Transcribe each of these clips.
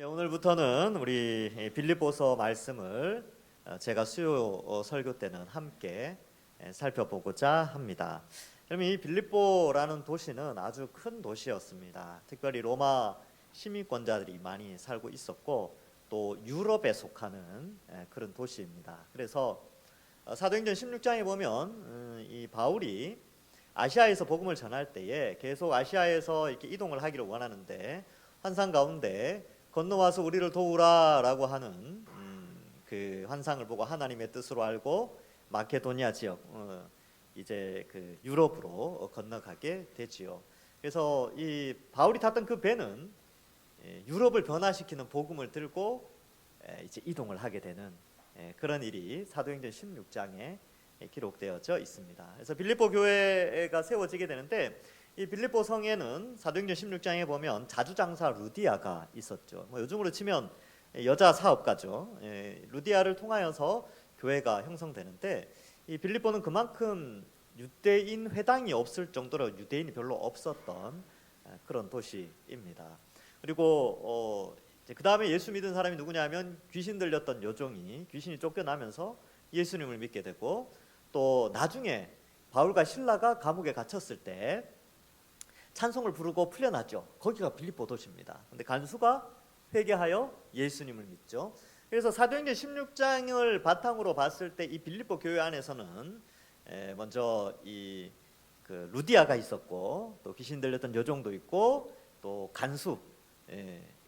오늘부터는 우리 빌립보서 말씀을 제가 수요 설교 때는 함께 살펴보고자 합니다. 그럼 이 빌립보라는 도시는 아주 큰 도시였습니다. 특별히 로마 시민권자들이 많이 살고 있었고 또 유럽에 속하는 그런 도시입니다. 그래서 사도행전 16장에 보면 이 바울이 아시아에서 복음을 전할 때에 계속 아시아에서 이렇게 이동을 하기를 원하는데 환상 가운데 건너와서 우리를 도우라라고 하는 그 환상을 보고 하나님의 뜻으로 알고 마케도니아 지역 이제 그 유럽으로 건너가게 되지요. 그래서 이 바울이 탔던 그 배는 유럽을 변화시키는 복음을 들고 이제 이동을 하게 되는 그런 일이 사도행전 16장에 기록되어져 있습니다. 그래서 빌립보 교회가 세워지게 되는데 이 빌립보 성에는 사도행전 16장에 보면 자주장사 루디아가 있었죠. 요즘으로 치면 여자 사업가죠. 루디아를 통하여서 교회가 형성되는데 이 빌립보는 그만큼 유대인 회당이 없을 정도로 유대인이 별로 없었던 그런 도시입니다. 그리고 그 다음에 예수 믿은 사람이 누구냐면 귀신 들렸던 여종이 귀신이 쫓겨나면서 예수님을 믿게 되고 또 나중에 바울과 실라가 감옥에 갇혔을 때 찬송을 부르고 풀려났죠. 거기가 빌립보 도시입니다. 근데 간수가 회개하여 예수님을 믿죠. 그래서 사도행전 16장을 바탕으로 봤을 때 이 빌립보 교회 안에서는 먼저 이 그 루디아가 있었고 또 귀신 들렸던 여종도 있고 또 간수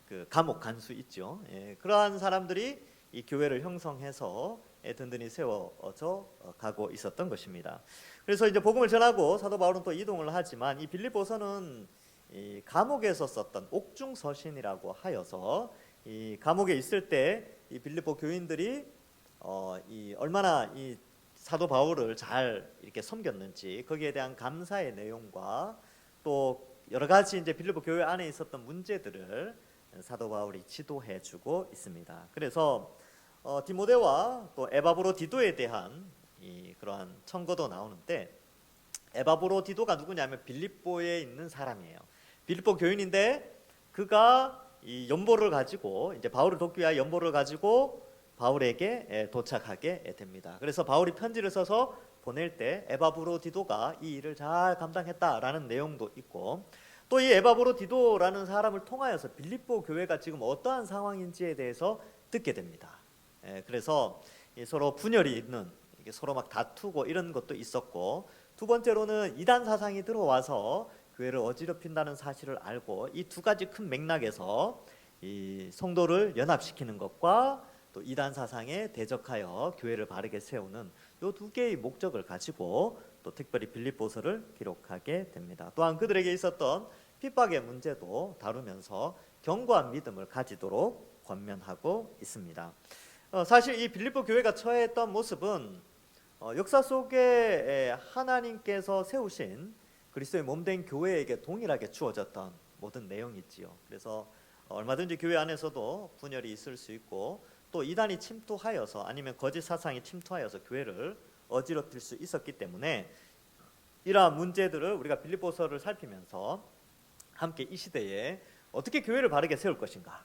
그 감옥 간수 있죠. 그러한 사람들이 이 교회를 형성해서 든든히 세워져 가고 있었던 것입니다. 그래서 이제 복음을 전하고 사도 바울은 또 이동을 하지만 이 빌립보서는 이 감옥에서 썼던 옥중 서신이라고 하여서 이 감옥에 있을 때 이 빌립보 교인들이 이 얼마나 이 사도 바울을 잘 이렇게 섬겼는지 거기에 대한 감사의 내용과 또 여러 가지 이제 빌립보 교회 안에 있었던 문제들을 사도 바울이 지도해주고 있습니다. 그래서 디모데와 또 에바브로디도에 대한 이 그러한 청거도 나오는데 에바브로디도가 누구냐면 빌립보에 있는 사람이에요. 빌립보 교인인데 그가 이 연보를 가지고 이제 바울을 돕기 위하여 연보를 가지고 바울에게 도착하게 됩니다. 그래서 바울이 편지를 써서 보낼 때 에바브로디도가 이 일을 잘 감당했다라는 내용도 있고 또 이 에바브로디도라는 사람을 통하여서 빌립보 교회가 지금 어떠한 상황인지에 대해서 듣게 됩니다. 그래서 서로 분열이 있는 서로 막 다투고 이런 것도 있었고 두 번째로는 이단 사상이 들어와서 교회를 어지럽힌다는 사실을 알고 이 두 가지 큰 맥락에서 이 성도를 연합시키는 것과 또 이단 사상에 대적하여 교회를 바르게 세우는 이 두 개의 목적을 가지고 또 특별히 빌립보서를 기록하게 됩니다. 또한 그들에게 있었던 핍박의 문제도 다루면서 견고한 믿음을 가지도록 권면하고 있습니다. 사실 이 빌립보 교회가 처했던 모습은 역사 속에 하나님께서 세우신 그리스도의 몸된 교회에게 동일하게 주어졌던 모든 내용이지요. 그래서 얼마든지 교회 안에서도 분열이 있을 수 있고 또 이단이 침투하여서 아니면 거짓 사상이 침투하여서 교회를 어지럽힐 수 있었기 때문에 이러한 문제들을 우리가 빌립보서를 살피면서 함께 이 시대에 어떻게 교회를 바르게 세울 것인가,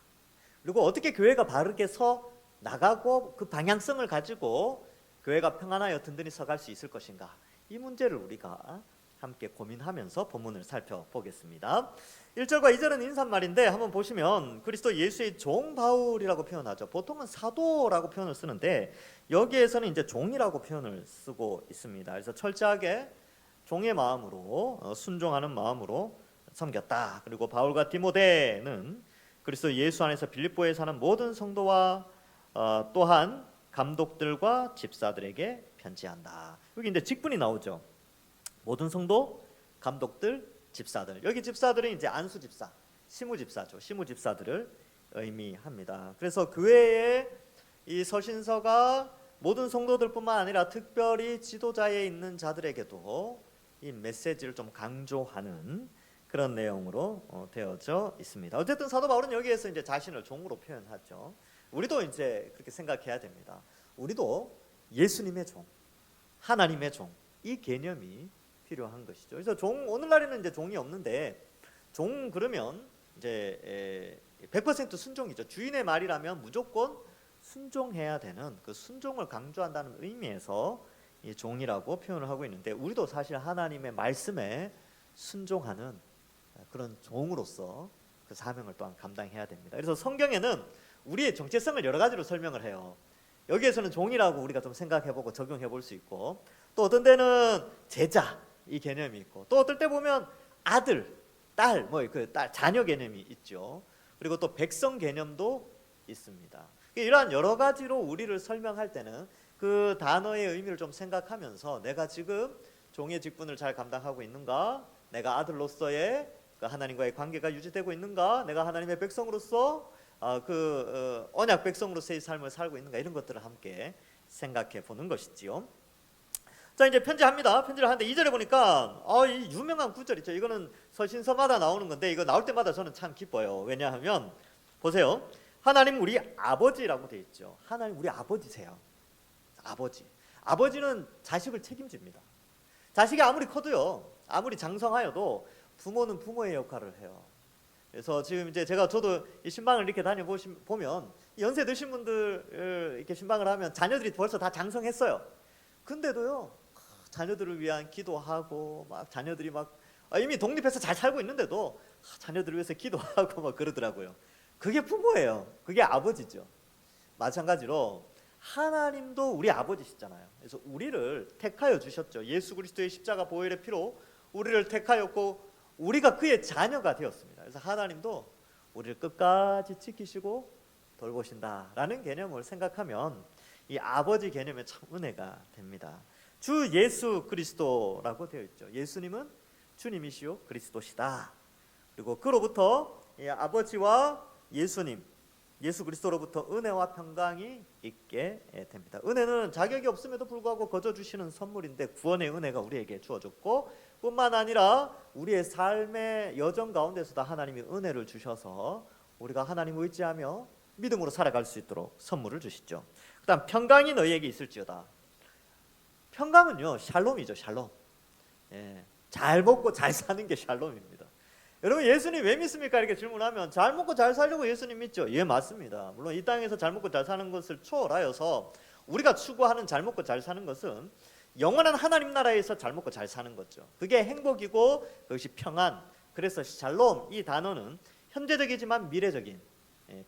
그리고 어떻게 교회가 바르게 서 나가고 그 방향성을 가지고 교회가 평안하여 든든히 서갈 수 있을 것인가, 이 문제를 우리가 함께 고민하면서 본문을 살펴보겠습니다. 1절과 2절은 인사말인데 한번 보시면 그리스도 예수의 종 바울이라고 표현하죠. 보통은 사도라고 표현을 쓰는데 여기에서는 이제 종이라고 표현을 쓰고 있습니다. 그래서 철저하게 종의 마음으로 순종하는 마음으로 섬겼다. 그리고 바울과 디모데는 그리스도 예수 안에서 빌립보에 사는 모든 성도와 또한 감독들과 집사들에게 편지한다. 여기 이제 직분이 나오죠. 모든 성도, 감독들, 집사들. 여기 집사들은 이제 안수 집사, 시무 집사죠. 시무 집사들을 의미합니다. 그래서 교회의 이 서신서가 모든 성도들뿐만 아니라 특별히 지도자에 있는 자들에게도 이 메시지를 좀 강조하는 그런 내용으로 되어져 있습니다. 어쨌든 사도 바울은 여기에서 이제 자신을 종으로 표현하죠. 우리도 이제 그렇게 생각해야 됩니다. 우리도 예수님의 종, 하나님의 종, 이 개념이 필요한 것이죠. 그래서 오늘날에는 이제 종이 없는데 종 그러면 이제 100% 순종이죠. 주인의 말이라면 무조건 순종해야 되는 그 순종을 강조한다는 의미에서 이 종이라고 표현을 하고 있는데, 우리도 사실 하나님의 말씀에 순종하는 그런 종으로서 그 사명을 또한 감당해야 됩니다. 그래서 성경에는 우리의 정체성을 여러 가지로 설명을 해요. 여기에서는 종이라고 우리가 좀 생각해보고 적용해 볼 수 있고, 또 어떤 데는 제자 이 개념이 있고, 또 어떨 때 보면 아들, 딸, 자녀 개념이 있죠. 그리고 또 백성 개념도 있습니다. 이러한 여러 가지로 우리를 설명할 때는 그 단어의 의미를 좀 생각하면서 내가 지금 종의 직분을 잘 감당하고 있는가, 내가 아들로서의 하나님과의 관계가 유지되고 있는가, 내가 하나님의 백성으로서 언약 백성으로서의 삶을 살고 있는가, 이런 것들을 함께 생각해 보는 것이지요. 자, 이제 편지합니다. 편지를 하는데 2절에 보니까 이 유명한 구절 있죠. 이거는 서신서마다 나오는 건데 이거 나올 때마다 저는 참 기뻐요. 왜냐하면 보세요. 하나님 우리 아버지라고 돼 있죠. 하나님 우리 아버지세요. 아버지는 자식을 책임집니다. 자식이 아무리 커도요, 아무리 장성하여도 부모는 부모의 역할을 해요. 그래서 지금 이제 저도 이 신방을 이렇게 다녀보면 연세 드신 분들 이렇게 신방을 하면 자녀들이 벌써 다 장성했어요. 근데도요, 자녀들을 위한 기도하고 막 자녀들이 이미 독립해서 잘 살고 있는데도 자녀들을 위해서 기도하고 막 그러더라고요. 그게 부모예요. 그게 아버지죠. 마찬가지로 하나님도 우리 아버지시잖아요. 그래서 우리를 택하여 주셨죠. 예수 그리스도의 십자가 보혈의 피로 우리를 택하였고 우리가 그의 자녀가 되었습니다. 그래서 하나님도 우리를 끝까지 지키시고 돌보신다라는 개념을 생각하면 이 아버지 개념에 참 은혜가 됩니다. 주 예수 그리스도라고 되어 있죠. 예수님은 주님이시요 그리스도시다. 그리고 그로부터 이 아버지와 예수님, 예수 그리스도로부터 은혜와 평강이 있게 됩니다. 은혜는 자격이 없음에도 불구하고 거저 주시는 선물인데 구원의 은혜가 우리에게 주어졌고, 뿐만 아니라 우리의 삶의 여정 가운데서도 하나님이 은혜를 주셔서 우리가 하나님 의지하며 믿음으로 살아갈 수 있도록 선물을 주시죠. 그 다음 평강이 너희에게 있을지어다. 평강은요 샬롬이죠. 샬롬. 잘 먹고 잘 사는 게 샬롬입니다. 여러분 예수님 왜 믿습니까? 이렇게 질문하면 잘 먹고 잘 살려고 예수님 믿죠. 예, 맞습니다. 물론 이 땅에서 잘 먹고 잘 사는 것을 초월하여서 우리가 추구하는 잘 먹고 잘 사는 것은 영원한 하나님 나라에서 잘 먹고 잘 사는 거죠. 그게 행복이고 그것이 평안. 그래서 샬롬 이 단어는 현재적이지만 미래적인,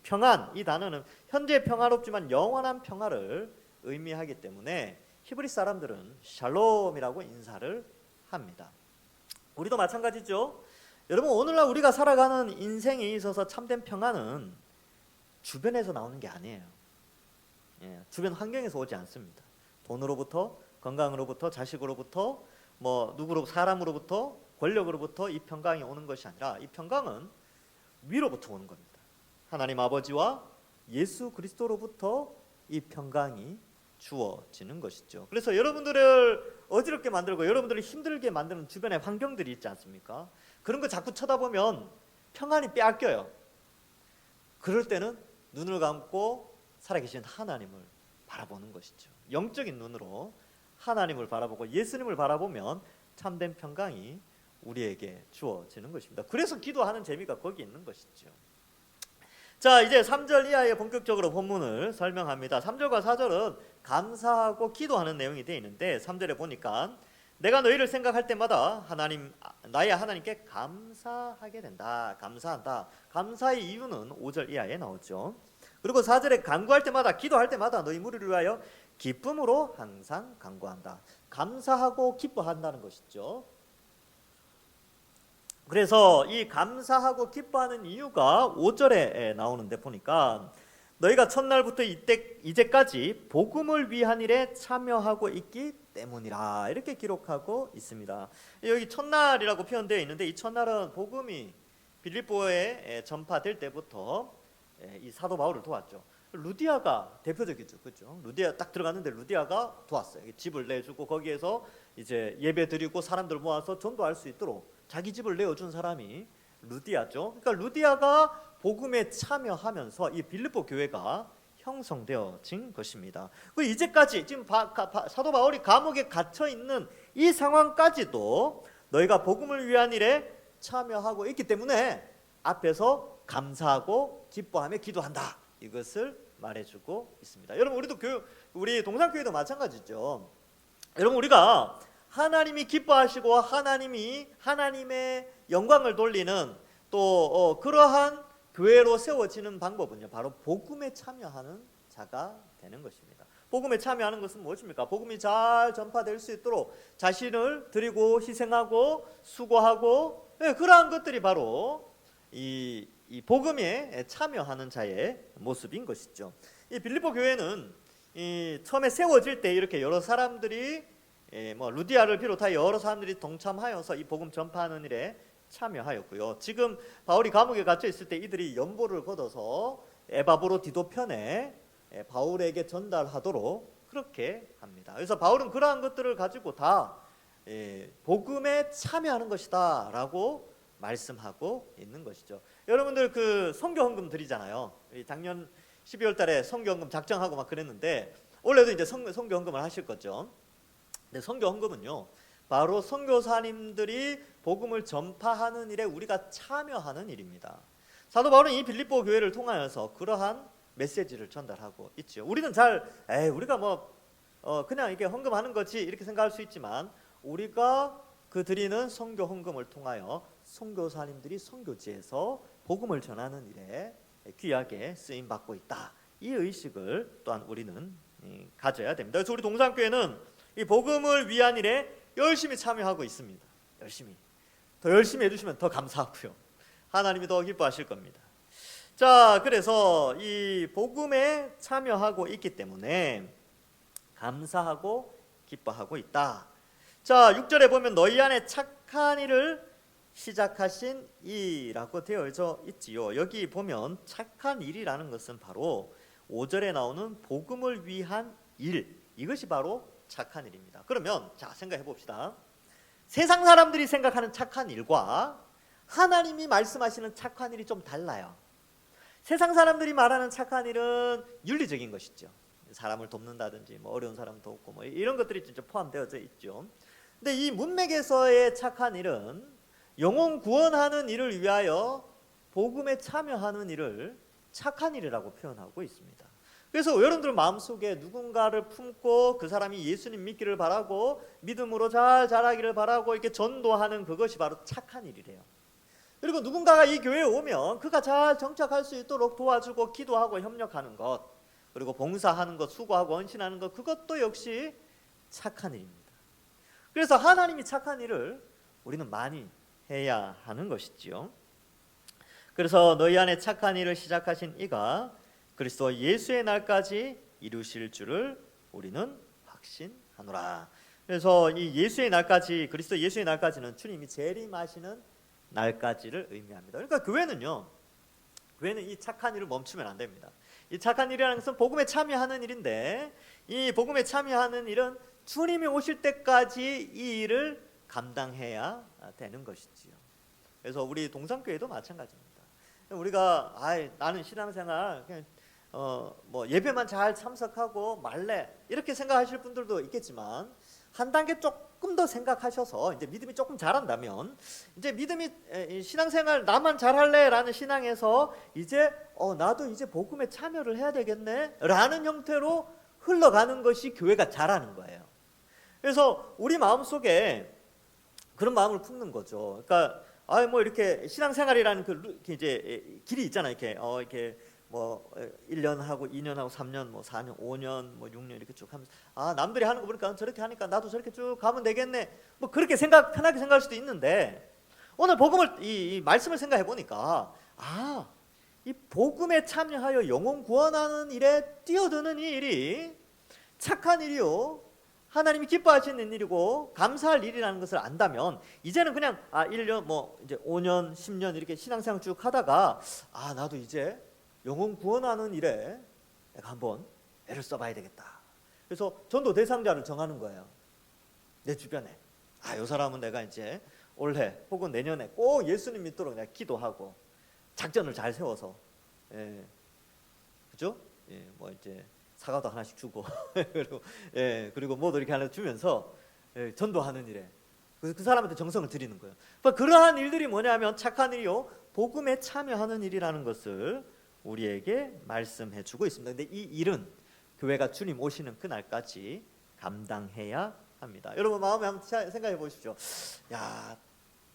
평안 이 단어는 현재 평화롭지만 영원한 평화를 의미하기 때문에 히브리 사람들은 샬롬이라고 인사를 합니다. 우리도 마찬가지죠. 여러분 오늘날 우리가 살아가는 인생에 있어서 참된 평안은 주변에서 나오는 게 아니에요. 주변 환경에서 오지 않습니다. 돈으로부터, 건강으로부터, 자식으로부터, 사람으로부터, 권력으로부터 이 평강이 오는 것이 아니라 이 평강은 위로부터 오는 겁니다. 하나님 아버지와 예수 그리스도로부터 이 평강이 주어지는 것이죠. 그래서 여러분들을 어지럽게 만들고 여러분들을 힘들게 만드는 주변의 환경들이 있지 않습니까? 그런 거 자꾸 쳐다보면 평안이 빼앗겨요. 그럴 때는 눈을 감고 살아계신 하나님을 바라보는 것이죠. 영적인 눈으로 하나님을 바라보고 예수님을 바라보면 참된 평강이 우리에게 주어지는 것입니다. 그래서 기도하는 재미가 거기 있는 것이죠. 자, 이제 3절 이하에 본격적으로 본문을 설명합니다. 3절과 4절은 감사하고 기도하는 내용이 되어 있는데 3절에 보니까 내가 너희를 생각할 때마다 나의 하나님께 감사하게 된다. 감사한다. 감사의 이유는 5절 이하에 나오죠. 그리고 4절에 간구할 때마다 기도할 때마다 너희 무리를 위하여 기쁨으로 항상 간구한다. 감사하고 기뻐한다는 것이죠. 그래서 이 감사하고 기뻐하는 이유가 5절에 나오는데 보니까 너희가 첫날부터 이제까지 복음을 위한 일에 참여하고 있기 때문이라 이렇게 기록하고 있습니다. 여기 첫날이라고 표현되어 있는데 이 첫날은 복음이 빌립보에 전파될 때부터 이 사도 바울을 도왔죠. 루디아가 대표적이죠. 그렇죠? 루디아 딱 들어갔는데 루디아가 도왔어요. 집을 내주고 거기에서 이제 예배 드리고 사람들 모아서 전도할 수 있도록 자기 집을 내어준 사람이 루디아죠. 그러니까 루디아가 복음에 참여하면서 이 빌립보 교회가 형성되어진 것입니다. 이제까지 지금 사도 바울이 감옥에 갇혀 있는 이 상황까지도 너희가 복음을 위한 일에 참여하고 있기 때문에 앞에서 감사하고 기뻐하며 기도한다. 이것을 말해주고 있습니다. 여러분 우리도 우리 동산교회도 마찬가지죠. 여러분 우리가 하나님이 기뻐하시고 하나님의 영광을 돌리는 또 그러한 교회로 세워지는 방법은요, 바로 복음에 참여하는 자가 되는 것입니다. 복음에 참여하는 것은 무엇입니까? 복음이 잘 전파될 수 있도록 자신을 드리고 희생하고 수고하고, 그러한 것들이 바로 이 복음에 참여하는 자의 모습인 것이죠. 이 빌립보 교회는 처음에 세워질 때 이렇게 여러 사람들이 루디아를 비롯하여 여러 사람들이 동참하여서 이 복음 전파하는 일에 참여하였고요. 지금 바울이 감옥에 갇혀 있을 때 이들이 연보를 걷어서 에바브로 디도편에 바울에게 전달하도록 그렇게 합니다. 그래서 바울은 그러한 것들을 가지고 다 복음에 참여하는 것이다 라고 말씀하고 있는 것이죠. 여러분들 그 선교헌금 드리잖아요. 작년 12월 달에 선교헌금 작정하고 막 그랬는데 올해도 이제 선교헌금을 하실 거죠. 근데 선교헌금은요, 바로 선교사님들이 복음을 전파하는 일에 우리가 참여하는 일입니다. 사도 바울은 이 빌립보 교회를 통하여서 그러한 메시지를 전달하고 있죠. 우리는 우리가 그냥 이게 헌금하는 거지 이렇게 생각할 수 있지만, 우리가 그 드리는 선교 헌금을 통하여 선교사님들이 선교지에서 복음을 전하는 일에 귀하게 쓰임 받고 있다. 이 의식을 또한 우리는 가져야 됩니다. 그래서 우리 동산교회는 이 복음을 위한 일에 열심히 참여하고 있습니다. 더 열심히 해주시면 더 감사하고요. 하나님이 더 기뻐하실 겁니다. 자, 그래서 이 복음에 참여하고 있기 때문에 감사하고 기뻐하고 있다. 자, 6절에 보면 너희 안에 착한 일을 시작하신 이라고 되어져 있지요. 여기 보면 착한 일이라는 것은 바로 5절에 나오는 복음을 위한 일, 이것이 바로 착한 일입니다. 그러면 자, 생각해 봅시다. 세상 사람들이 생각하는 착한 일과 하나님이 말씀하시는 착한 일이 좀 달라요. 세상 사람들이 말하는 착한 일은 윤리적인 것이죠. 사람을 돕는다든지 어려운 사람 돕고 이런 것들이 진짜 포함되어져 있죠. 근데 이 문맥에서의 착한 일은 영혼 구원하는 일을 위하여 복음에 참여하는 일을 착한 일이라고 표현하고 있습니다. 그래서 여러분들 마음속에 누군가를 품고 그 사람이 예수님 믿기를 바라고 믿음으로 잘 자라기를 바라고 이렇게 전도하는 그것이 바로 착한 일이래요. 그리고 누군가가 이 교회에 오면 그가 잘 정착할 수 있도록 도와주고 기도하고 협력하는 것, 그리고 봉사하는 것, 수고하고 헌신하는 것, 그것도 역시 착한 일입니다. 그래서 하나님이 착한 일을 우리는 많이 해야 하는 것이지요. 그래서 너희 안에 착한 일을 시작하신 이가 그리스도 예수의 날까지 이루실 줄을 우리는 확신하노라. 그래서 이 예수의 날까지, 그리스도 예수의 날까지는 주님이 재림하시는 날까지를 의미합니다. 그러니까 교회는 이 착한 일을 멈추면 안 됩니다. 이 착한 일이라는 것은 복음에 참여하는 일인데, 이 복음에 참여하는 일은 주님이 오실 때까지 이 일을 감당해야 되는 것이지요. 그래서 우리 동산교회도 마찬가지입니다. 우리가 나는 신앙생활 그냥 예배만 잘 참석하고 말래 이렇게 생각하실 분들도 있겠지만, 한 단계 조금 더 생각하셔서 이제 믿음이 조금 자란다면, 이제 믿음이 신앙생활 나만 잘할래라는 신앙에서 이제 나도 이제 복음에 참여를 해야 되겠네라는 형태로 흘러가는 것이 교회가 자라는 거예요. 그래서 우리 마음속에 그런 마음을 품는 거죠. 그러니까 이렇게 신앙생활이라는 그 이제 길이 있잖아요. 이렇게 1년 하고 2년 하고 3년 4년 5년 6년 이렇게 쭉 하면서 남들이 하는 거 보니까 저렇게 하니까 나도 저렇게 쭉 가면 되겠네, 그렇게 편하게 생각할 수도 있는데, 오늘 복음을 이 말씀을 생각해 보니까 이 복음에 참여하여 영혼 구원하는 일에 뛰어드는 이 일이 착한 일이요, 하나님이 기뻐하시는 일이고 감사할 일이라는 것을 안다면, 이제는 그냥 1년 이제 5년 10년 이렇게 신앙생활 쭉 하다가 나도 이제 영혼 구원하는 일에 내가 한번 애를 써봐야 되겠다. 그래서 전도 대상자를 정하는 거예요. 내 주변에 이 사람은 내가 이제 올해 혹은 내년에 꼭 예수님 믿도록 내가 기도하고 작전을 잘 세워서, 그죠? 이제 사과도 하나씩 주고 그리고 뭐도 이렇게 하나 주면서 전도하는 일에 그 사람한테 정성을 드리는 거예요. 그러니까 그러한 일들이 뭐냐면 착한 일이요, 복음에 참여하는 일이라는 것을 우리에게 말씀해주고 있습니다. 근데 이 일은 교회가 주님 오시는 그날까지 감당해야 합니다. 여러분 마음에 한번 생각해 보십시오. 야,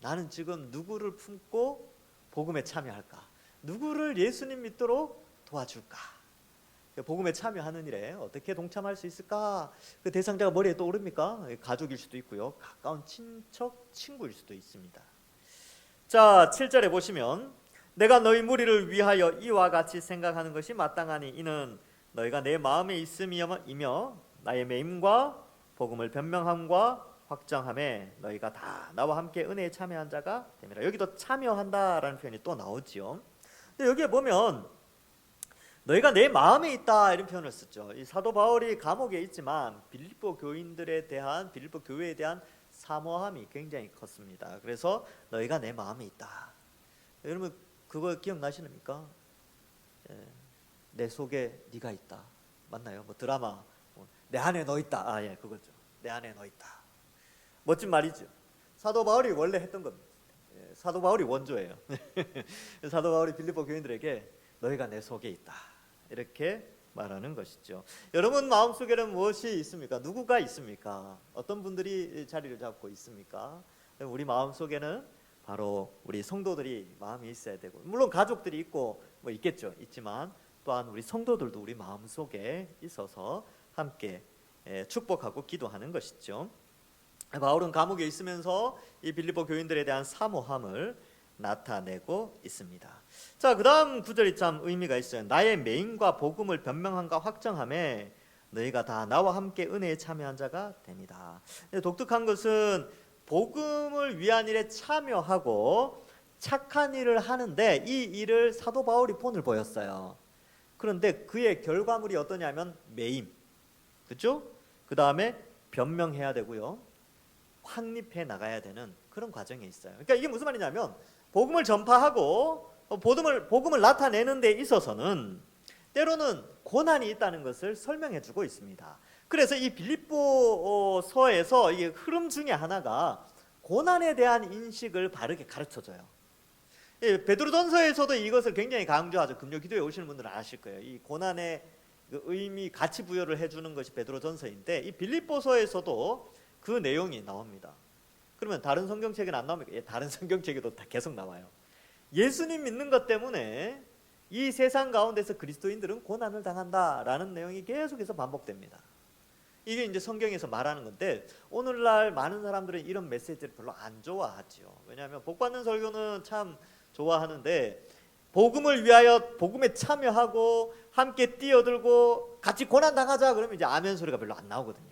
나는 지금 누구를 품고 복음에 참여할까? 누구를 예수님 믿도록 도와줄까? 복음에 참여하는 일에 어떻게 동참할 수 있을까? 그 대상자가 머리에 떠오릅니까? 가족일 수도 있고요, 가까운 친척, 친구일 수도 있습니다. 자, 7절에 보시면 내가 너희 무리를 위하여 이와 같이 생각하는 것이 마땅하니 이는 너희가 내 마음에 있음이며 나의 매임과 복음을 변명함과 확정함에 너희가 다 나와 함께 은혜에 참여한 자가 됩니다. 여기도 참여한다라는 표현이 또 나오지요. 근데 여기에 보면 너희가 내 마음에 있다 이런 표현을 썼죠. 이 사도 바울이 감옥에 있지만 빌립보 교인들에 대한, 빌립보 교회에 대한 사모함이 굉장히 컸습니다. 그래서 너희가 내 마음에 있다. 여러분 그거 기억나시십니까? 내 속에 네가 있다. 맞나요? 뭐 드라마 내 안에 너 있다. 아, 예, 그거죠. 내 안에 너 있다. 멋진 말이죠. 사도 바울이 원래 했던 겁니다. 사도 바울이 원조예요. 사도 바울이 빌립보 교인들에게 너희가 내 속에 있다 이렇게 말하는 것이죠. 여러분 마음속에는 무엇이 있습니까? 누구가 있습니까? 어떤 분들이 자리를 잡고 있습니까? 우리 마음속에는 바로 우리 성도들이 마음이 있어야 되고, 물론 가족들이 있고 뭐 있겠죠. 있지만 또한 우리 성도들도 우리 마음속에 있어서 함께 축복하고 기도하는 것이죠. 바울은 감옥에 있으면서 이 빌립보 교인들에 대한 사모함을 나타내고 있습니다. 자, 그 다음 구절이 참 의미가 있어요. 나의 매임과 복음을 변명함과 확정함에 너희가 다 나와 함께 은혜에 참여한 자가 됩니다. 독특한 것은 복음을 위한 일에 참여하고 착한 일을 하는데 이 일을 사도 바울이 본을 보였어요. 그런데 그의 결과물이 어떠냐면 매임, 그렇죠? 그 다음에 변명해야 되고요, 확립해 나가야 되는 그런 과정이 있어요. 그러니까 이게 무슨 말이냐면 복음을 전파하고 복음을 나타내는 데 있어서는 때로는 고난이 있다는 것을 설명해 주고 있습니다. 그래서 이 빌립보서에서 이 흐름 중에 하나가 고난에 대한 인식을 바르게 가르쳐줘요. 베드로전서에서도 이것을 굉장히 강조하죠. 금요 기도에 오시는 분들은 아실 거예요. 이 고난의 그 의미, 가치 부여를 해주는 것이 베드로전서인데 이 빌립보서에서도 그 내용이 나옵니다. 그러면 다른 성경책에는 안 나옵니까? 예, 다른 성경책에도 다 계속 나와요. 예수님 믿는 것 때문에 이 세상 가운데서 그리스도인들은 고난을 당한다라는 내용이 계속해서 반복됩니다. 이게 이제 성경에서 말하는 건데 오늘날 많은 사람들은 이런 메시지를 별로 안 좋아하죠. 왜냐하면 복받는 설교는 참 좋아하는데 복음을 위하여 복음에 참여하고 함께 뛰어들고 같이 고난 당하자 그러면 이제 아멘 소리가 별로 안 나오거든요.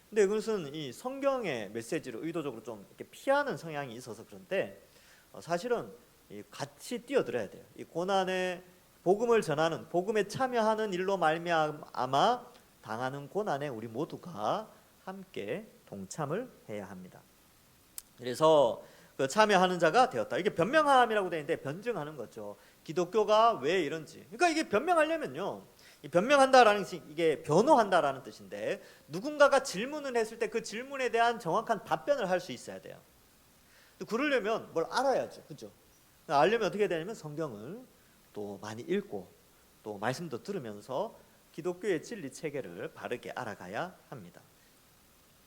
근데 그것은 이 성경의 메시지를 의도적으로 좀 이렇게 피하는 성향이 있어서 그런데 사실은 같이 뛰어들어야 돼요. 이 고난에 복음을 전하는, 복음에 참여하는 일로 말미암아 당하는 고난에 우리 모두가 함께 동참을 해야 합니다. 그래서 그 참여하는 자가 되었다. 이게 변명함이라고 되어 있는데 변증하는 거죠. 기독교가 왜 이런지. 그러니까 이게 변명하려면요, 이 변명한다라는 것이 이게 변호한다라는 뜻인데 누군가가 질문을 했을 때 그 질문에 대한 정확한 답변을 할 수 있어야 돼요. 또 그러려면 뭘 알아야죠, 그죠? 알려면 어떻게 되냐면 성경을 또 많이 읽고 또 말씀도 들으면서 기독교의 진리 체계를 바르게 알아가야 합니다.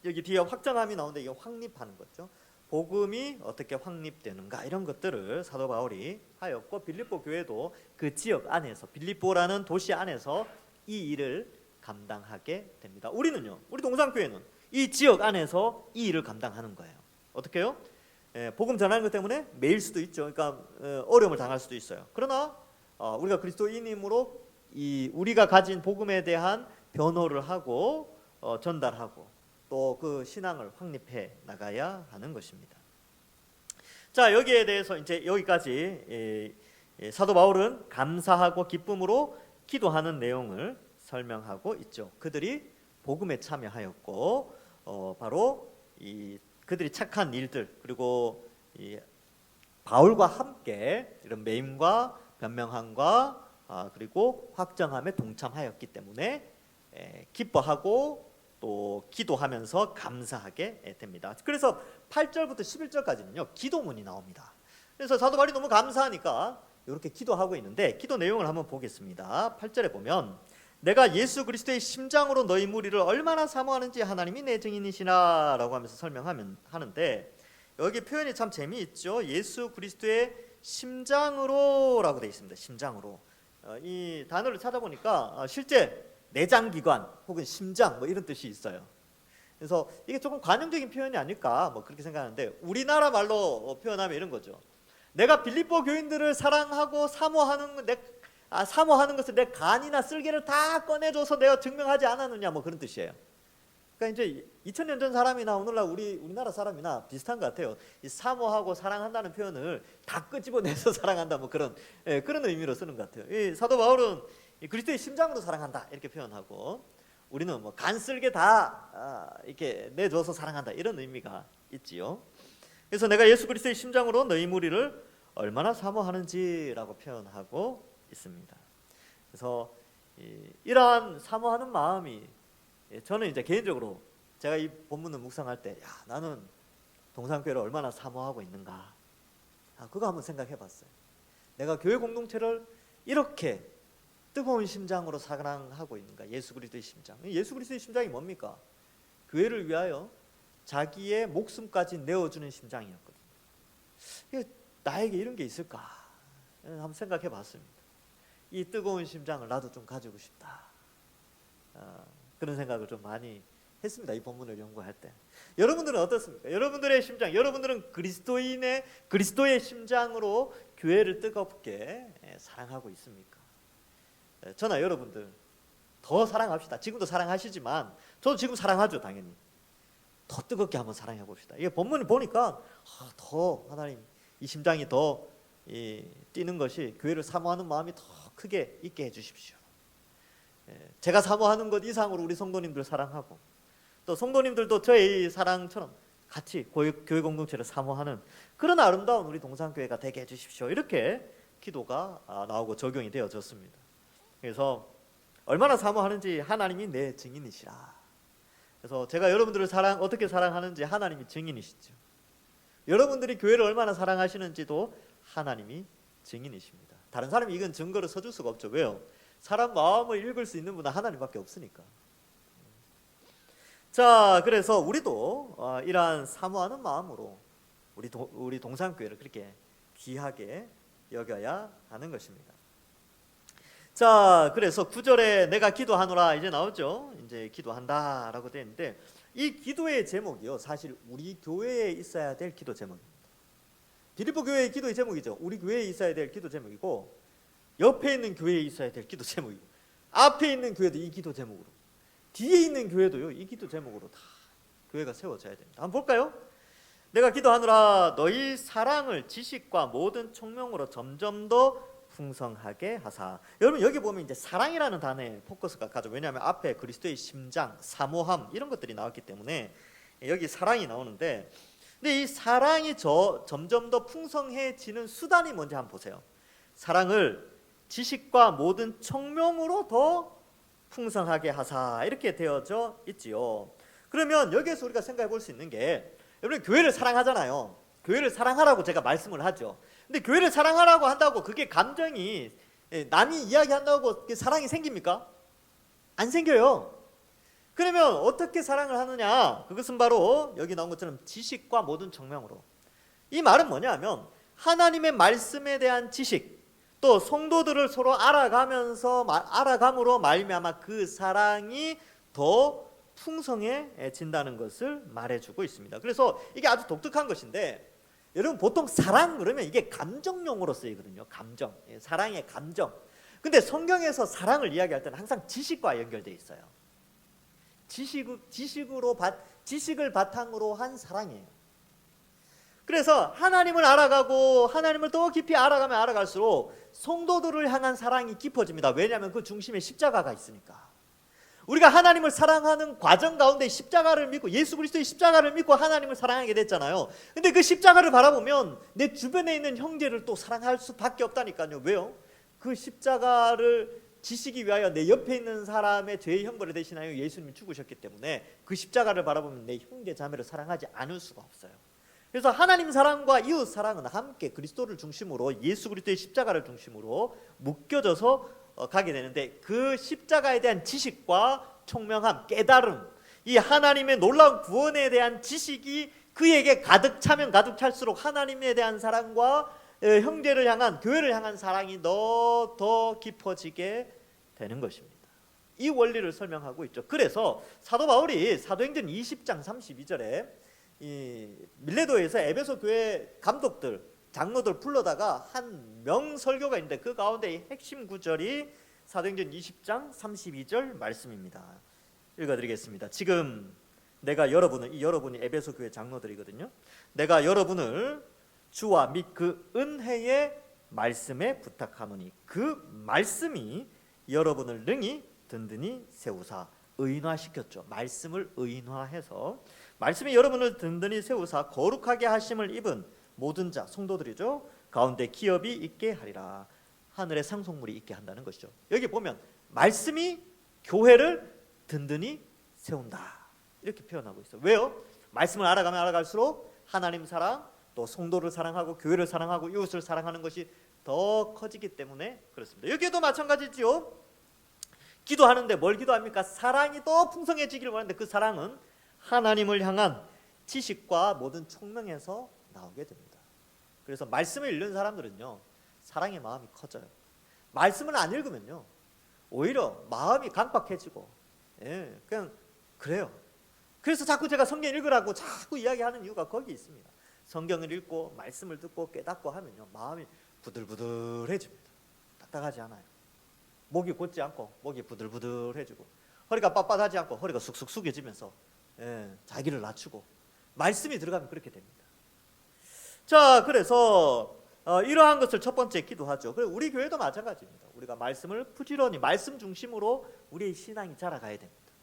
여기 뒤에 확정함이 나오는데 이게 확립하는 거죠. 복음이 어떻게 확립되는가 이런 것들을 사도 바울이 하였고 빌립보 교회도 그 지역 안에서 빌립보라는 도시 안에서 이 일을 감당하게 됩니다. 우리는요, 우리 동산교회는 이 지역 안에서 이 일을 감당하는 거예요. 어떻게요? 복음 전하는 것 때문에 매일 수도 있죠. 그러니까 어려움을 당할 수도 있어요. 그러나 우리가 그리스도인이므로 우리가 가진 복음에 대한 변호를 하고 전달하고 또 그 신앙을 확립해 나가야 하는 것입니다. 자, 여기에 대해서 이제 여기까지 사도 바울은 감사하고 기쁨으로 기도하는 내용을 설명하고 있죠. 그들이 복음에 참여하였고 바로 그들이 착한 일들 그리고 바울과 함께 이런 매임과 변명함과 그리고 확정함에 동참하였기 때문에 기뻐하고 또 기도하면서 감사하게 됩니다. 그래서 8절부터 11절까지는요 기도문이 나옵니다. 그래서 사도 바울이 너무 감사하니까 이렇게 기도하고 있는데 기도 내용을 한번 보겠습니다. 8절에 보면 내가 예수 그리스도의 심장으로 너희 무리를 얼마나 사모하는지 하나님이 내 증인이시나 라고 하면서 하는데 여기 표현이 참 재미있죠. 예수 그리스도의 심장으로 라고 되어 있습니다. 심장으로. 이 단어를 찾아보니까 실제 내장기관 혹은 심장 뭐 이런 뜻이 있어요. 그래서 이게 조금 관용적인 표현이 아닐까 뭐 그렇게 생각하는데 우리나라 말로 표현하면 이런 거죠. 내가 빌립보 교인들을 사랑하고 사모하는 것을 내 간이나 쓸개를 다 꺼내줘서 내가 증명하지 않았느냐 뭐 그런 뜻이에요. 그러니까 이제 2000년 전 사람이나 오늘날 우리나라 사람이나 비슷한 것 같아요. 이 사모하고 사랑한다는 표현을 다 끄집어내서 사랑한다 뭐 그런 의미로 쓰는 것 같아요. 이 사도 바울은 이 그리스도의 심장으로 사랑한다 이렇게 표현하고 우리는 뭐 간쓸게 다 이렇게 내줘서 사랑한다 이런 의미가 있지요. 그래서 내가 예수 그리스도의 심장으로 너희 무리를 얼마나 사모하는지라고 표현하고 있습니다. 그래서 이러한 사모하는 마음이 저는 이제 개인적으로 제가 이 본문을 묵상할 때 나는 동산교회를 얼마나 사모하고 있는가 그거 한번 생각해봤어요. 내가 교회 공동체를 이렇게 뜨거운 심장으로 사랑하고 있는가. 예수 그리스도의 심장. 예수 그리스도의 심장이 뭡니까? 교회를 위하여 자기의 목숨까지 내어주는 심장이었거든요. 나에게 이런 게 있을까? 한번 생각해봤습니다. 이 뜨거운 심장을 나도 좀 가지고 싶다. 그런 생각을 좀 많이 했습니다. 이 본문을 연구할 때. 여러분들은 어떻습니까? 여러분들의 심장, 여러분들은 그리스도의 심장으로 교회를 뜨겁게 사랑하고 있습니까? 저나 여러분들 더 사랑합시다. 지금도 사랑하시지만 저도 지금 사랑하죠, 당연히. 더 뜨겁게 한번 사랑해 봅시다. 이게 본문을 보니까 더 하나님 이 심장이 더 뛰는 것이 교회를 사모하는 마음이 더 크게 있게 해주십시오. 제가 사모하는 것 이상으로 우리 성도님들 사랑하고 또 성도님들도 저의 사랑처럼 같이 교회 공동체를 사모하는 그런 아름다운 우리 동산교회가 되게 해주십시오. 이렇게 기도가 나오고 적용이 되어졌습니다. 그래서 얼마나 사모하는지 하나님이 내 증인이시라. 그래서 제가 여러분들을 어떻게 사랑하는지 하나님이 증인이시죠. 여러분들이 교회를 얼마나 사랑하시는지도 하나님이 증인이십니다. 다른 사람이 이건 증거로 서줄 수가 없죠. 왜요? 사람 마음을 읽을 수 있는 분은 하나님밖에 없으니까. 자, 그래서 우리도 이러한 사모하는 마음으로 우리 동산교회를 그렇게 귀하게 여겨야 하는 것입니다. 자, 그래서 9절에 내가 기도하노라 이제 나오죠. 이제 기도한다라고 되어 있는데 이 기도의 제목이요, 사실 우리 교회에 있어야 될 기도 제목입니다. 빌립보 교회의 기도의 제목이죠. 우리 교회에 있어야 될 기도 제목이고 옆에 있는 교회에 있어야 될 기도 제목이고 앞에 있는 교회도 이 기도 제목으로 뒤에 있는 교회도요 이 기도 제목으로 다 교회가 세워져야 됩니다. 한번 볼까요? 내가 기도하노라 너희 사랑을 지식과 모든 총명으로 점점 더 풍성하게 하사. 여러분 여기 보면 이제 사랑이라는 단어에 포커스가 가죠. 왜냐하면 앞에 그리스도의 심장, 사모함 이런 것들이 나왔기 때문에 여기 사랑이 나오는데 근데 이 사랑이 점점 더 풍성해지는 수단이 뭔지 한번 보세요. 사랑을 지식과 모든 청명으로 더 풍성하게 하사 이렇게 되어져 있지요. 그러면 여기에서 우리가 생각해 볼 수 있는 게 여러분 교회를 사랑하잖아요. 교회를 사랑하라고 제가 말씀을 하죠. 근데 교회를 사랑하라고 한다고 그게 감정이 남이 이야기한다고 사랑이 생깁니까? 안 생겨요. 그러면 어떻게 사랑을 하느냐? 그것은 바로 여기 나온 것처럼 지식과 모든 청명으로. 이 말은 뭐냐면 하나님의 말씀에 대한 지식 또 성도들을 서로 알아감으로 말미암아 그 사랑이 더 풍성해진다는 것을 말해주고 있습니다. 그래서 이게 아주 독특한 것인데 여러분 보통 사랑 그러면 이게 감정용어로 쓰이거든요. 감정, 사랑의 감정. 근데 성경에서 사랑을 이야기할 때는 항상 지식과 연결되어 있어요. 지식을 바탕으로 한 사랑이에요. 그래서 하나님을 알아가고 하나님을 더 깊이 알아가면 알아갈수록 성도들을 향한 사랑이 깊어집니다. 왜냐하면 그 중심에 십자가가 있으니까. 우리가 하나님을 사랑하는 과정 가운데 십자가를 믿고 예수 그리스도의 십자가를 믿고 하나님을 사랑하게 됐잖아요. 근데 그 십자가를 바라보면 내 주변에 있는 형제를 또 사랑할 수밖에 없다니까요. 왜요? 그 십자가를 지시기 위하여 내 옆에 있는 사람의 죄의 형벌을 대신하여 예수님이 죽으셨기 때문에 그 십자가를 바라보면 내 형제 자매를 사랑하지 않을 수가 없어요. 그래서 하나님 사랑과 이웃 사랑은 함께 그리스도를 중심으로 예수 그리스도의 십자가를 중심으로 묶여져서 가게 되는데, 그 십자가에 대한 지식과 총명함, 깨달음, 이 하나님의 놀라운 구원에 대한 지식이 그에게 가득 차면 가득 찰수록 하나님에 대한 사랑과 형제를 향한, 교회를 향한 사랑이 더 깊어지게 되는 것입니다. 이 원리를 설명하고 있죠. 그래서 사도 바울이 사도행전 20장 32절에 이 밀레도에서 에베소 교회 감독들, 장로들 불러다가 한 명설교가 있는데, 그 가운데 핵심 구절이 사도행전 20장 32절 말씀입니다. 읽어드리겠습니다. 지금 내가 여러분을, 이 여러분이 에베소 교회 장로들이거든요. 내가 여러분을 주와 및 그 은혜의 말씀에 부탁하노니 그 말씀이 여러분을 능히 든든히 세우사, 의인화시켰죠. 말씀을 의인화해서 말씀이 여러분을 든든히 세우사 거룩하게 하심을 입은 모든 자, 성도들이죠, 가운데 기업이 있게 하리라. 하늘의 상속물이 있게 한다는 것이죠. 여기 보면 말씀이 교회를 든든히 세운다, 이렇게 표현하고 있어요. 왜요? 말씀을 알아가면 알아갈수록 하나님 사랑, 또 성도를 사랑하고 교회를 사랑하고 이웃을 사랑하는 것이 더 커지기 때문에 그렇습니다. 여기에도 마찬가지지요. 기도하는데 뭘 기도합니까? 사랑이 더 풍성해지기를 원하는데, 그 사랑은 하나님을 향한 지식과 모든 총명에서 나오게 됩니다. 그래서 말씀을 읽는 사람들은요, 사랑의 마음이 커져요. 말씀을 안 읽으면요, 오히려 마음이 강박해지고, 그냥 그래요. 그래서 자꾸 제가 성경 읽으라고 자꾸 이야기하는 이유가 거기 있습니다. 성경을 읽고 말씀을 듣고 깨닫고 하면요, 마음이 부들부들해집니다. 딱딱하지 않아요. 목이 곧지 않고 목이 부들부들해지고, 허리가 빳빳하지 않고 허리가 쑥쑥 숙여지면서 자기를 낮추고, 말씀이 들어가면 그렇게 됩니다. 자, 그래서 이러한 것을 첫 번째 기도하죠. 그리고 우리 교회도 마찬가지입니다. 우리가 말씀을 부지런히 말씀 중심으로 우리의 신앙이 자라가야 됩니다.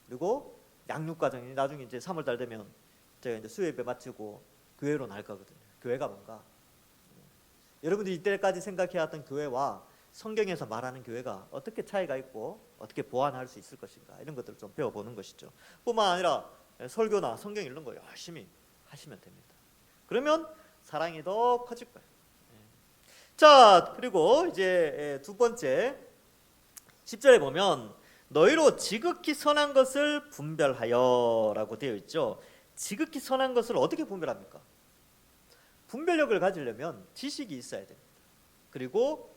그리고 양육 과정이 나중에 이제 3월달 되면 제가 이제 수요예배 마치고 교회로 날 거거든요. 교회가 뭔가, 여러분들이 이때까지 생각해왔던 교회와 성경에서 말하는 교회가 어떻게 차이가 있고 어떻게 보완할 수 있을 것인가, 이런 것들을 좀 배워보는 것이죠. 뿐만 아니라 설교나 성경 읽는 거 열심히 하시면 됩니다. 그러면 사랑이 더 커질 거예요. 자, 그리고 이제 두 번째 10절에 보면 너희로 지극히 선한 것을 분별하여 라고 되어 있죠. 지극히 선한 것을 어떻게 분별합니까? 분별력을 가지려면 지식이 있어야 됩니다. 그리고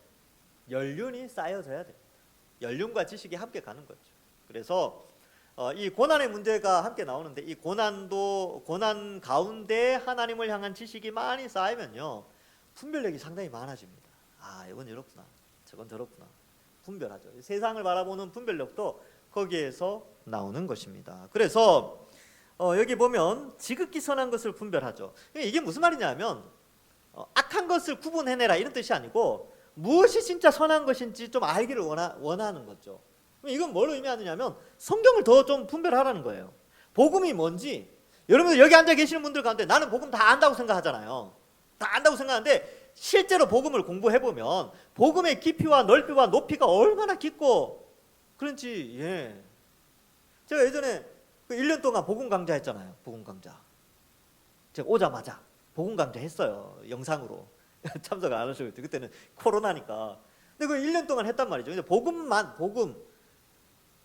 연륜이 쌓여져야 됩니다. 연륜과 지식이 함께 가는 거죠. 그래서 이 고난의 문제가 함께 나오는데, 이 고난 가운데 하나님을 향한 지식이 많이 쌓이면요, 분별력이 상당히 많아집니다. 아, 이건 이렇구나, 저건 저렇구나, 분별하죠. 세상을 바라보는 분별력도 거기에서 나오는 것입니다. 그래서 여기 보면 지극히 선한 것을 분별하죠. 이게 무슨 말이냐면 악한 것을 구분해내라, 이런 뜻이 아니고 무엇이 진짜 선한 것인지 좀 알기를 원하는 거죠. 이건 뭘 의미하느냐면 성경을 더 좀 분별하라는 거예요. 복음이 뭔지, 여러분들 여기 앉아 계시는 분들 가운데 나는 복음 다 안다고 생각하잖아요. 다 안다고 생각하는데 실제로 복음을 공부해보면 복음의 깊이와 넓이와 높이가 얼마나 깊고 그런지, 제가 예전에 1년 동안 복음 강좌 했잖아요. 복음 강좌. 제가 오자마자 복음 강좌 했어요. 영상으로. 참석 안 하셔도 돼요. 그때는 코로나니까. 근데 그 1년 동안 했단 말이죠. 근데 복음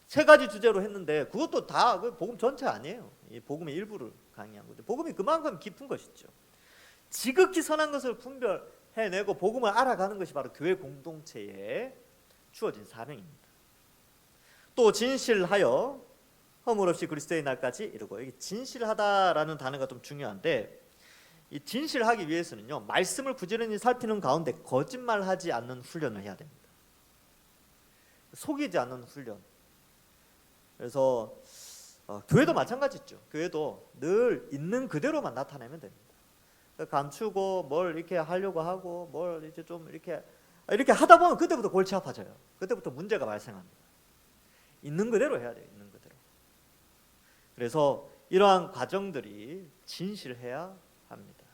3가지 주제로 했는데 그것도 다 복음 전체 아니에요. 이 복음의 일부를 강의한 거죠. 복음이 그만큼 깊은 것이죠. 지극히 선한 것을 분별해내고 복음을 알아가는 것이 바로 교회 공동체에 주어진 사명입니다. 또 진실하여 허물 없이 그리스도의 날까지 이르고, 여기 진실하다라는 단어가 좀 중요한데, 이 진실하기 위해서는요, 말씀을 부지런히 살피는 가운데 거짓말하지 않는 훈련을 해야 됩니다. 속이지 않는 훈련. 그래서 교회도 마찬가지죠. 교회도 늘 있는 그대로만 나타내면 됩니다. 감추고 뭘 이렇게 하려고 하고 뭘 이제 좀 이렇게 하다 보면 그때부터 골치 아파져요. 그때부터 문제가 발생합니다. 있는 그대로 해야 돼요. 있는 그대로. 그래서 이러한 과정들이 진실해야 합니다.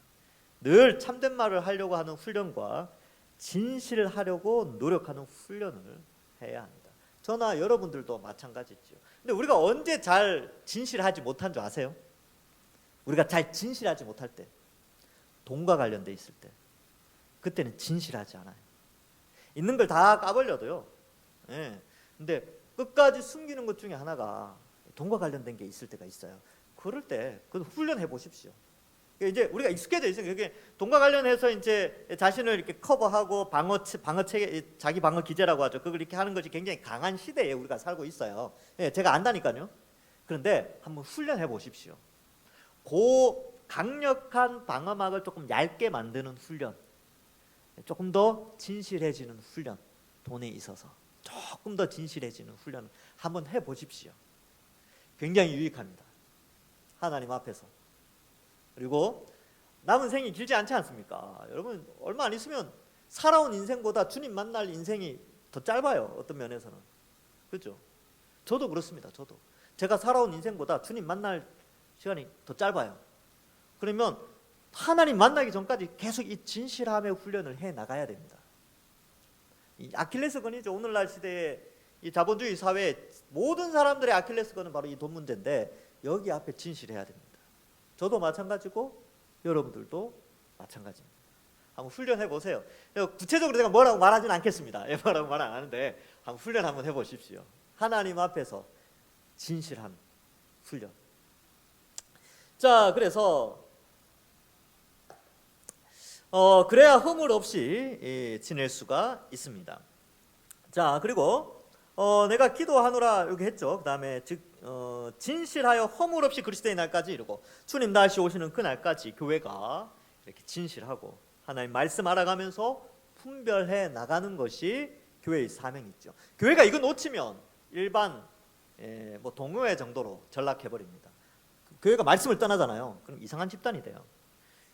늘 참된 말을 하려고 하는 훈련과 진실하려고 노력하는 훈련을 해야 합니다. 저나 여러분들도 마찬가지죠. 근데 우리가 언제 잘 진실하지 못한 줄 아세요? 우리가 잘 진실하지 못할 때, 돈과 관련돼 있을 때, 그때는 진실하지 않아요. 있는 걸 다 까버려도요. 예. 근데 끝까지 숨기는 것 중에 하나가 돈과 관련된 게 있을 때가 있어요. 그럴 때 그걸 훈련해 보십시오. 이제 우리가 익숙해져 있어요. 그게 돈과 관련해서 이제 자신을 이렇게 커버하고 방어 체계, 자기 방어 기제라고 하죠. 그걸 이렇게 하는 것이 굉장히 강한 시대에 우리가 살고 있어요. 예, 제가 안다니까요. 그런데 한번 훈련해 보십시오. 그 강력한 방어막을 조금 얇게 만드는 훈련, 조금 더 진실해지는 훈련, 돈에 있어서 조금 더 진실해지는 훈련을 한번 해 보십시오. 굉장히 유익합니다. 하나님 앞에서. 그리고 남은 생이 길지 않지 않습니까? 여러분 얼마 안 있으면 살아온 인생보다 주님 만날 인생이 더 짧아요. 어떤 면에서는. 그렇죠? 저도 그렇습니다. 저도 제가 살아온 인생보다 주님 만날 시간이 더 짧아요. 그러면 하나님 만나기 전까지 계속 이 진실함의 훈련을 해 나가야 됩니다. 이 아킬레스건이죠. 오늘날 시대의 이 자본주의 사회의 모든 사람들의 아킬레스건은 바로 이 돈 문제인데, 여기 앞에 진실해야 됩니다. 저도 마찬가지고 여러분들도 마찬가지입니다. 한번 훈련해 보세요. 구체적으로 제가 뭐라고 말하지는 않겠습니다. 뭐라고 말 안 하는데 한번 훈련 한번 해보십시오. 하나님 앞에서 진실한 훈련. 자, 그래서 그래야 허물 없이 지낼 수가 있습니다. 자, 그리고 내가 기도하노라 여기 했죠. 그 다음에 진실하여 허물 없이 그리스도의 날까지 이르고 주님 다시 오시는 그 날까지 교회가 이렇게 진실하고 하나님 말씀 알아가면서 분별해 나가는 것이 교회의 사명이죠. 교회가 이거 놓치면 일반 뭐 동호회 정도로 전락해 버립니다. 교회가 말씀을 떠나잖아요. 그럼 이상한 집단이 돼요.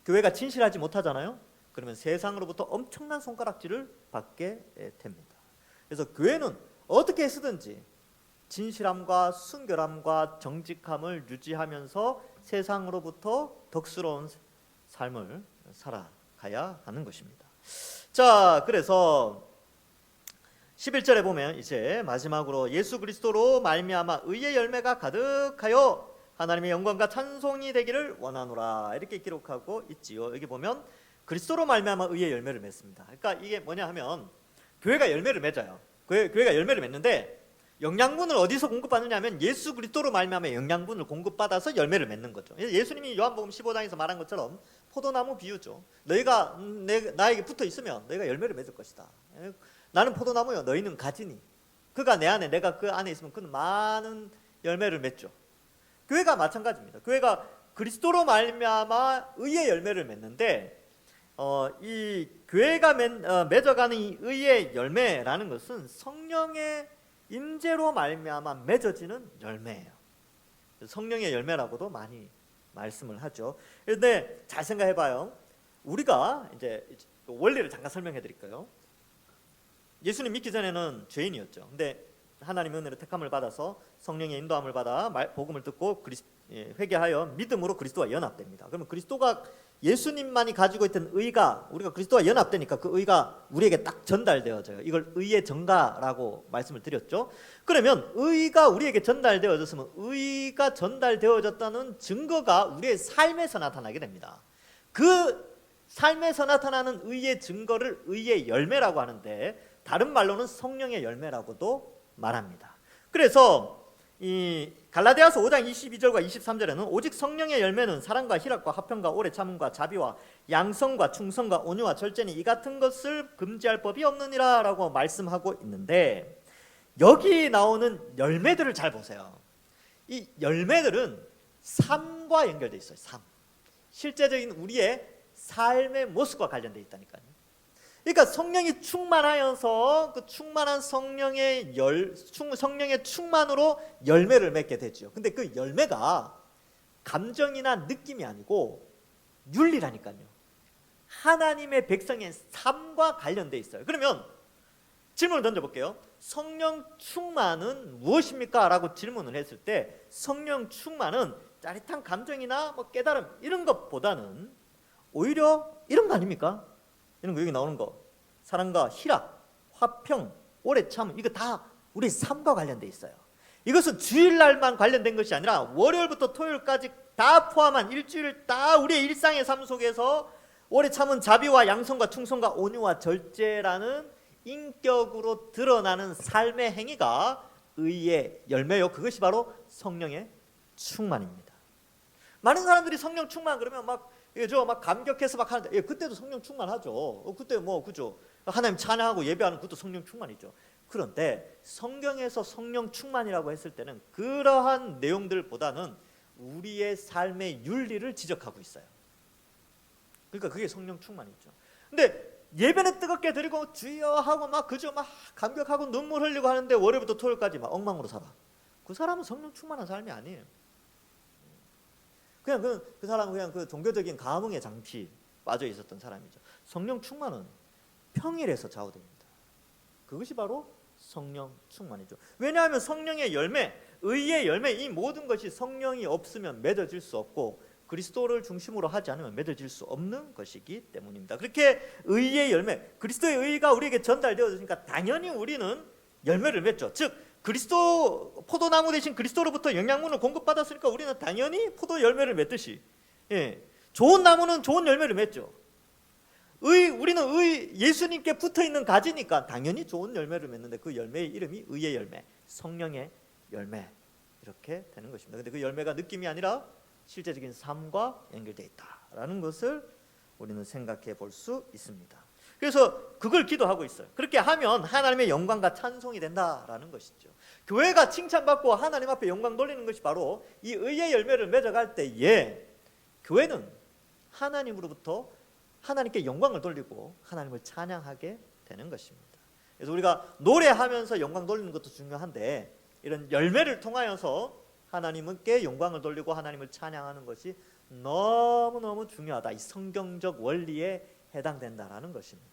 교회가 진실하지 못하잖아요. 그러면 세상으로부터 엄청난 손가락질을 받게 됩니다. 그래서 교회는 어떻게 쓰든지 진실함과 순결함과 정직함을 유지하면서 세상으로부터 덕스러운 삶을 살아가야 하는 것입니다. 자, 그래서 11절에 보면 이제 마지막으로 예수 그리스도로 말미암아 의의 열매가 가득하여 하나님의 영광과 찬송이 되기를 원하노라 이렇게 기록하고 있지요. 여기 보면 그리스도로 말미암아 의의 열매를 맺습니다. 그러니까 이게 뭐냐 하면 교회가 열매를 맺어요. 교회가 열매를 맺는데 영양분을 어디서 공급받느냐 하면 예수 그리스도로 말미암아 영양분을 공급받아서 열매를 맺는 거죠. 예수님이 요한복음 15장에서 말한 것처럼 포도나무 비유죠. 너희가 나에게 붙어 있으면 너희가 열매를 맺을 것이다. 나는 포도나무요 너희는 가지니 그가 내 안에 내가 그 안에 있으면 그는 많은 열매를 맺죠. 교회가 마찬가지입니다. 교회가 그리스도로 말미암아 의의 열매를 맺는데 이 교회가 맺어가는 이 의의 열매라는 것은 성령의 임재로 말미암아 맺어지는 열매예요. 성령의 열매라고도 많이 말씀을 하죠. 그런데 잘 생각해봐요. 우리가 이제 원리를 잠깐 설명해 드릴까요? 예수님 믿기 전에는 죄인이었죠. 근데 하나님의 은혜로 택함을 받아서 성령의 인도함을 받아 복음을 듣고 회개하여 믿음으로 그리스도와 연합됩니다. 그러면 그리스도가 예수님만이 가지고 있던 의가 우리가 그리스도와 연합되니까 그 의가 우리에게 딱 전달되어져요. 이걸 의의 전가라고 말씀을 드렸죠. 그러면 의가 우리에게 전달되어졌으면 의가 전달되어졌다는 증거가 우리의 삶에서 나타나게 됩니다. 그 삶에서 나타나는 의의 증거를 의의 열매라고 하는데 다른 말로는 성령의 열매라고도 말합니다. 그래서 이 갈라디아서 5장 22절과 23절에는 오직 성령의 열매는 사랑과 희락과 화평과 오래 참음과 자비와 양성과 충성과 온유와 절제니 이 같은 것을 금지할 법이 없느니라 라고 말씀하고 있는데 여기 나오는 열매들을 잘 보세요. 이 열매들은 삶과 연결되어 있어요. 삶. 실제적인 우리의 삶의 모습과 관련되어 있다니까요. 그러니까 성령이 충만하여서 그 충만한 성령의 충만으로 열매를 맺게 되죠. 근데 그 열매가 감정이나 느낌이 아니고 윤리라니까요. 하나님의 백성의 삶과 관련돼 있어요. 그러면 질문을 던져볼게요. 성령 충만은 무엇입니까? 라고 질문을 했을 때 성령 충만은 짜릿한 감정이나 뭐 깨달음 이런 것보다는 오히려 이런 거 아닙니까? 이런 거 여기 나오는 거 사랑과 희락, 화평, 오래 참 이거 다 우리 삶과 관련돼 있어요. 이것은 주일날만 관련된 것이 아니라 월요일부터 토요일까지 다 포함한 일주일 다 우리의 일상의 삶 속에서 오래 참은 자비와 양선과 충성과 온유와 절제라는 인격으로 드러나는 삶의 행위가 의의 열매요. 그것이 바로 성령의 충만입니다. 많은 사람들이 성령 충만 그러면 막 감격해서 막 하는데, 그때도 성령 충만하죠. 그때 그죠? 하나님 찬양하고 예배하는 그것도 성령 충만이죠. 그런데 성경에서 성령 충만이라고 했을 때는 그러한 내용들보다는 우리의 삶의 윤리를 지적하고 있어요. 그러니까 그게 성령 충만이죠. 근데 예배는 뜨겁게 드리고 주여 하고 막 감격하고 눈물 흘리고 하는데 월요일부터 토요일까지 막 엉망으로 살아. 그 사람은 성령 충만한 삶이 아니에요. 그냥 그 사람은 그냥 그 종교적인 감흥에 잠시 빠져 있었던 사람이죠. 성령 충만은 평일에서 좌우됩니다. 그것이 바로 성령 충만이죠. 왜냐하면 성령의 열매, 의의 열매, 이 모든 것이 성령이 없으면 맺어질 수 없고 그리스도를 중심으로 하지 않으면 맺어질 수 없는 것이기 때문입니다. 그렇게 의의 열매, 그리스도의 의가 우리에게 전달되어졌으니까 당연히 우리는 열매를 맺죠. 즉 그리스도 포도나무 대신 그리스도로부터 영양분을 공급받았으니까 우리는 당연히 포도 열매를 맺듯이, 좋은 나무는 좋은 열매를 맺죠. 우리는 예수님께 붙어 있는 가지니까 당연히 좋은 열매를 맺는데 그 열매의 이름이 의의 열매, 성령의 열매 이렇게 되는 것입니다. 근데 그 열매가 느낌이 아니라 실제적인 삶과 연결되어 있다라는 것을 우리는 생각해 볼 수 있습니다. 그래서 그걸 기도하고 있어요. 그렇게 하면 하나님의 영광과 찬송이 된다라는 것이죠. 교회가 칭찬받고 하나님 앞에 영광 돌리는 것이 바로 이 의의 열매를 맺어갈 때에 교회는 하나님으로부터 하나님께 영광을 돌리고 하나님을 찬양하게 되는 것입니다. 그래서 우리가 노래하면서 영광 돌리는 것도 중요한데 이런 열매를 통하여서 하나님께 영광을 돌리고 하나님을 찬양하는 것이 너무너무 중요하다. 이 성경적 원리에 해당된다라는 것입니다.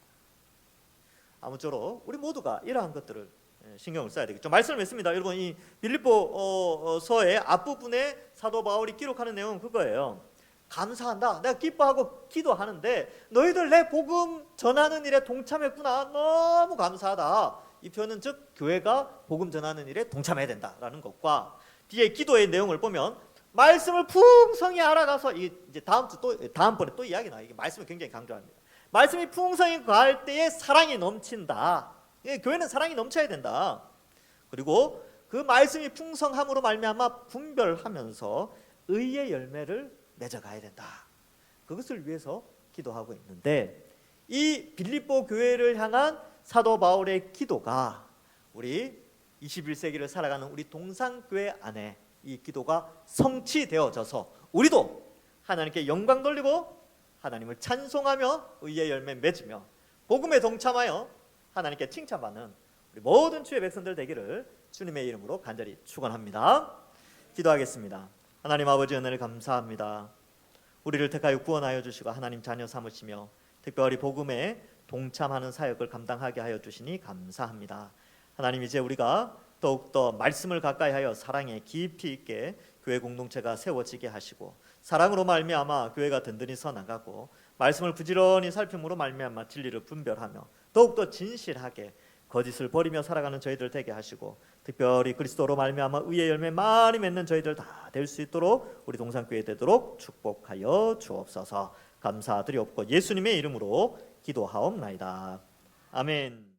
아무쪼록 우리 모두가 이러한 것들을 신경을 써야 되겠죠. 말씀을 맺습니다. 여러분, 이 빌립보서의 앞부분에 사도 바울이 기록하는 내용은 그거예요. 감사한다. 내가 기뻐하고 기도하는데 너희들 내 복음 전하는 일에 동참했구나. 너무 감사하다. 이 표현은 즉 교회가 복음 전하는 일에 동참해야 된다라는 것과 뒤에 기도의 내용을 보면 말씀을 풍성히 알아가서 이제 다음번에 또 이야기 나요. 이게 말씀을 굉장히 강조합니다. 말씀이 풍성히 가할 때에 사랑이 넘친다. 교회는 사랑이 넘쳐야 된다. 그리고 그 말씀이 풍성함으로 말미암아 분별하면서 의의 열매를 맺어가야 된다. 그것을 위해서 기도하고 있는데 이 빌립보 교회를 향한 사도 바울의 기도가 우리 21세기를 살아가는 우리 동산교회 안에 이 기도가 성취되어져서 우리도 하나님께 영광 돌리고 하나님을 찬송하며 의의 열매 맺으며 복음에 동참하여 하나님께 칭찬받는 우리 모든 주의 백성들 되기를 주님의 이름으로 간절히 축원합니다. 기도하겠습니다. 하나님 아버지 은혜를 감사합니다. 우리를 택하여 구원하여 주시고 하나님 자녀 삼으시며 특별히 복음에 동참하는 사역을 감당하게 하여 주시니 감사합니다. 하나님, 이제 우리가 더욱더 말씀을 가까이하여 사랑에 깊이 있게 교회 공동체가 세워지게 하시고 사랑으로 말미암아 교회가 든든히 서나가고 말씀을 부지런히 살핌으로 말미암아 진리를 분별하며 더욱더 진실하게 거짓을 버리며 살아가는 저희들 되게 하시고 특별히 그리스도로 말미암아 의의 열매 많이 맺는 저희들 다 될 수 있도록 우리 동산교회 되도록 축복하여 주옵소서. 감사드리옵고 예수님의 이름으로 기도하옵나이다. 아멘.